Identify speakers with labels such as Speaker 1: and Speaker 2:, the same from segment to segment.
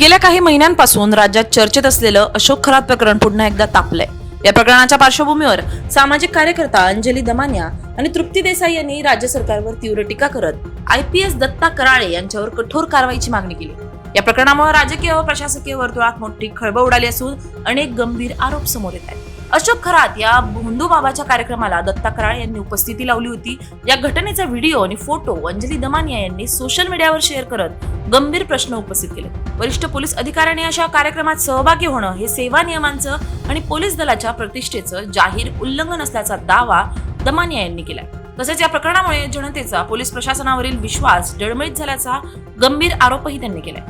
Speaker 1: गेल्या काही महिन्यांपासून राज्यात चर्चेत असलेलं अशोक खरात प्रकरण पुन्हा एकदा तापलंय। या प्रकरणाच्या पार्श्वभूमीवर सामाजिक कार्यकर्ता अंजली दमानिया आणि तृप्ती देसाई यांनी राज्य सरकारवर तीव्र टीका करत IPS दत्ता कराळे यांच्यावर कठोर कारवाईची मागणी केली। या प्रकरणामुळे राजकीय व प्रशासकीय वर्तुळात मोठी खळबळ उडाली असून अनेक गंभीर आरोप समोर येत आहेत। अशोक खरात या भोंदू बाबाच्या कार्यक्रमाला दत्ता कराळे यांनी उपस्थिती लावली होती। या घटनेचा व्हिडिओ आणि फोटो अंजली दमानिया यांनी सोशल मीडियावर शेअर करत गंभीर प्रश्न उपस्थित केले। वरिष्ठ पोलीस अधिकाऱ्यांनी अशा कार्यक्रमात सहभागी होणं हे सेवा नियमांचं आणि पोलीस दलाच्या प्रतिष्ठेचं जाहीर उल्लंघन असल्याचा दावा दमानिया यांनी केला। तसेच या प्रकरणामुळे जनतेचा पोलीस प्रशासनावरील विश्वास डळमळीत झाल्याचा गंभीर आरोपही त्यांनी केला।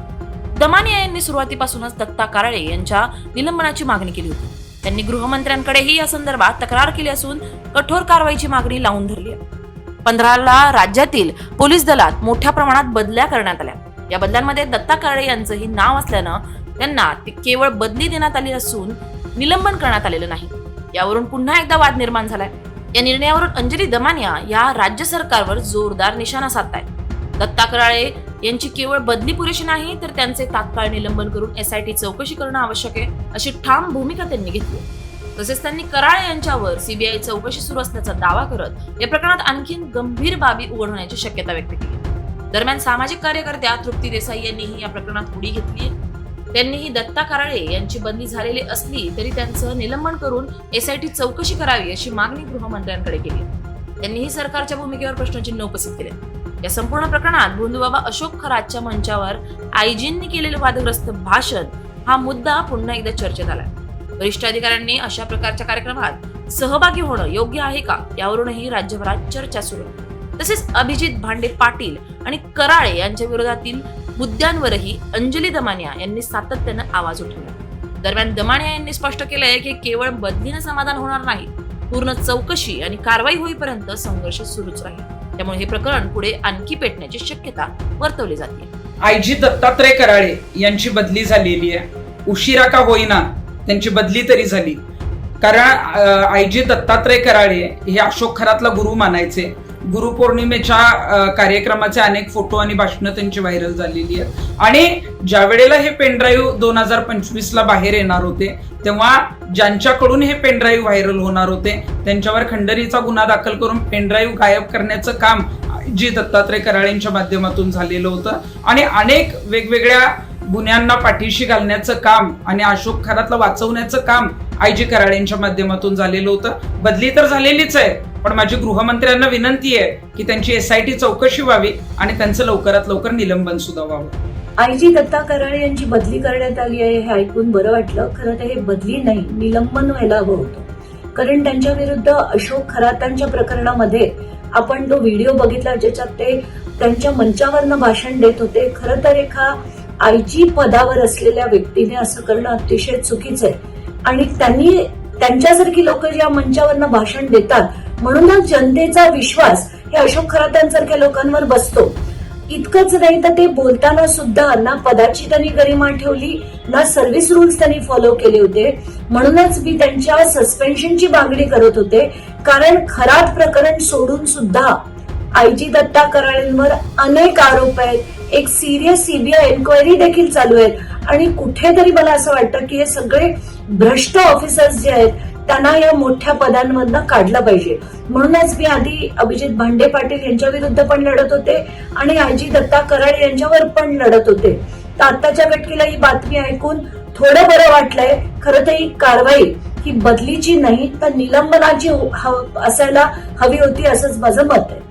Speaker 1: दमानिया यांनी सुरुवातीपासूनच दत्ता कराळे यांच्या निलंबनाची मागणी केली होती। त्यांनी गृहमंत्र्यांकडेही या संदर्भात तक्रार केली असून कठोर कारवाईची मागणी लावून धरली आहे। 15 राज्यातील पोलीस दलात मोठ्या प्रमाणात बदल्या करण्यात आल्या। या बदल्यांमध्ये दत्ता कराळे यांचंही नाव असल्यानं त्यांना केवळ बदली देण्यात आली असून निलंबन करण्यात आलेलं नाही। यावरून पुन्हा एकदा वाद निर्माण झालाय। या निर्णयावरून अंजली दमानिया या राज्य सरकारवर जोरदार निशाणा साधतायत। दत्ता कराळे यांची केवळ बदली पुरेशी नाही तर त्यांचे तात्काळ निलंबन करून SIT चौकशी करणं आवश्यक आहे अशी ठाम भूमिका त्यांनी घेतली। तसेच त्यांनी कराळे यांच्यावर CBI चौकशी सुरू असल्याचा दावा करत या प्रकरणात आणखी गंभीर बाबी उघड होण्याची शक्यता व्यक्त केली। दरम्यान सामाजिक कार्यकर्त्या तृप्ती देसाई यांनीही या प्रकरणात उडी घेतली। त्यांनीही दत्ता कराळे यांची बदली झालेली असली तरी त्यांचं निलंबन करून SIT चौकशी करावी अशी मागणी गृहमंत्र्यांकडे केली। त्यांनीही सरकारच्या भूमिकेवर प्रश्नचिन्ह उपस्थित केले। या संपूर्ण प्रकरणात भोंदूबाबा अशोक खरातच्या मंचावर आयजींनी केलेलं वादग्रस्त भाषण हा मुद्दा पुन्हा एकदा चर्चेत आलाय। वरिष्ठ अधिकाऱ्यांनी अशा प्रकारच्या कार्यक्रमात सहभागी होणं योग्य आहे का यावरूनही राज्यभरात चर्चा सुरू आहे। तसेच अभिजित भांडे पाटील आणि कराळे यांच्या विरोधातील मुद्द्यांवरही अंजली दमानिया यांनी सातत्यानं आवाज उठवला। दरम्यान दमानिया यांनी स्पष्ट केलंय की केवळ बदलीनं समाधान होणार नाही, पूर्ण चौकशी आणि कारवाई होईपर्यंत संघर्ष सुरूच राहील। त्यामुळे हे प्रकरण पुढे आणखी पेटण्याची शक्यता वर्तवली जाते।
Speaker 2: IG दत्तात्रय कराळे यांची बदली झालेली आहे। उशिरा का होईना त्यांची बदली तरी झाली, कारण IG दत्तात्रय कराळे हे अशोक खरातला गुरु मानायचे। गुरुपौर्णिमेच्या कार्यक्रमाचे अनेक फोटो आणि भाषणं त्यांची व्हायरल झालेली आहेत। आणि ज्या वेळेला हे पेनड्राईव्ह 2025ला बाहेर येणार होते तेव्हा ज्यांच्याकडून हे पेनड्राईव्ह व्हायरल होणार होते त्यांच्यावर खंडणीचा गुन्हा दाखल करून पेनड्राईव्ह गायब करण्याचं काम IG दत्तात्रय कराळेंच्या माध्यमातून झालेलं होतं। आणि अनेक वेगवेगळ्या गुन्ह्यांना पाठीशी घालण्याचं काम आणि अशोक खरातला वाचवण्याचं काम IG कराळेंच्या माध्यमातून झालेलं होतं। बदली तर झालेलीच आहे, पण माझी गृहमंत्र्यांना विनंती आहे की त्यांची SIT चौकशी व्हावी आणि त्यांचं लवकरात लवकर निलंबन सुद्धा व्हावं।
Speaker 3: IG दत्ता कराळे यांची बदली करण्यात आली आहे हे ऐकून बरं वाटलं। खरं तर हे बदली नाही, निलंबन व्हायला हवं होतं, कारण त्यांच्या विरुद्ध अशोक खरातांच्या प्रकरणामध्ये आपण तो व्हिडिओ बघितला ज्याच्यात ते त्यांच्या मंचावरनं भाषण देत होते। खरं तर एका IG पदावर असलेल्या व्यक्तीने असं करणं अतिशय चुकीचं आहे आणि त्यांच्यासारखी लोक ज्या मंचावरनं भाषण देतात म्हणूनच जनतेचा विश्वास हे अशोक खरातांसारख्या लोकांवर बसतो। इतकंच नाही तर ते बोलताना सुद्धा ना पदाची त्यांनी गरिमा ठेवली ना सर्व्हिस रूल्स त्यांनी फॉलो केले होते। म्हणूनच मी त्यांच्या सस्पेन्शनची मागणी करत होते, कारण खरात प्रकरण सोडून सुद्धा IG दत्ता कराळेंवर अनेक आरोप आहेत। एक सिरियस CBI एन्क्वायरी देखील चालू आहे आणि कुठेतरी मला असं वाटतं की हे सगळे भ्रष्ट ऑफिसर्स जे आहेत त्यांना या मोठ्या पदांमधनं काढलं पाहिजे। म्हणूनच मी आधी अभिजित भांडे पाटील यांच्या विरुद्ध पण लढत होते आणि IG दत्ता कराळे यांच्यावर पण लढत होते। तर आताच्या घटनेला ही बातमी ऐकून थोडं बरं वाटलंय। खरं तर ही कारवाई ही बदलीची नाही तर निलंबनाची असायला हवी होती असंच माझं मत आहे।